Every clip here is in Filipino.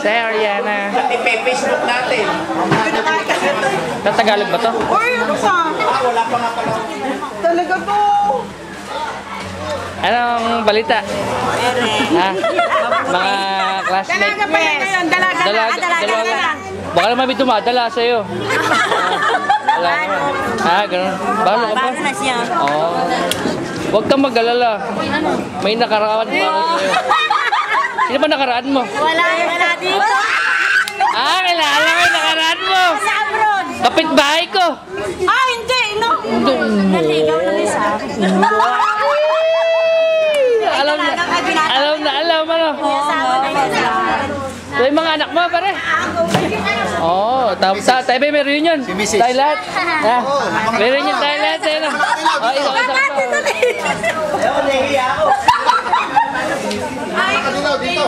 Si Ariana. Facebook natin. Tatagalog ba to? Uy, ano pa? Wala pa nga pala. Talaga to. Anong balita? Ha? Mga classmates. Dalaga pa yan ngayon. Dalaga. Baka naman may dumadala sa'yo. Wala naman. Ganun. Balo ka ba? Balo na siya. Oo. Huwag kang mag-alala. May nakaraan pa ako sa'yo. Sino ba nakaraan mo? Wala dito. Kilala ko yung nakaraan mo. Sa abroad. Kapitbahay ko. Hindi, no. Naligaw na isa. Alam ano? So, yung mga anak mo, pare? Tayo ba may reunion? Si Mrs. Tayo lahat? May reunion tayo lahat. Isa. Ayaw, nahihiya ako. Nakadilaw dito.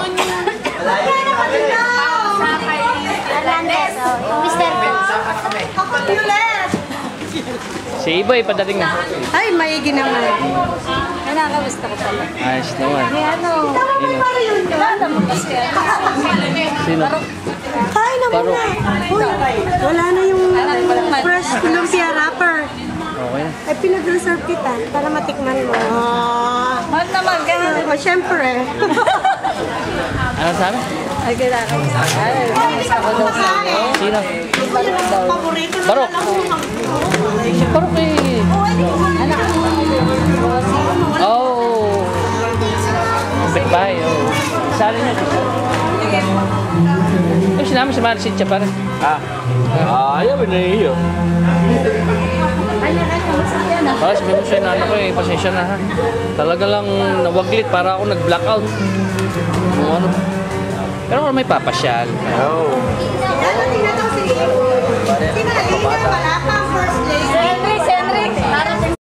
Si Iboy, padating na. Ay, maigi naman. Nakamusta ko pala. Ayos naman. Sino? Kain naman Paro. na. Uy, wala na yung fresh lumpia wrapper. Okay na. Ay, pinag-reserve kita para matikman mo. Mahal naman, ganun. Siyempre. Ano sabi? Ay, kinakamusta. Ay, kamusta ko daw sa iyo. Sino? Paborito na Barok. Si Barok eh. Anak ko. Oh. Kapitbahay, oh. Sali niya. Yung sinama si Maricit siya pare. Ayaw, nahihiya. Para sabi mo sa'yo na ano ko eh, pasensya na ha. Talaga lang nawaglit para ako nag-blackout. Ano. Pero kung may papasyal. Oo.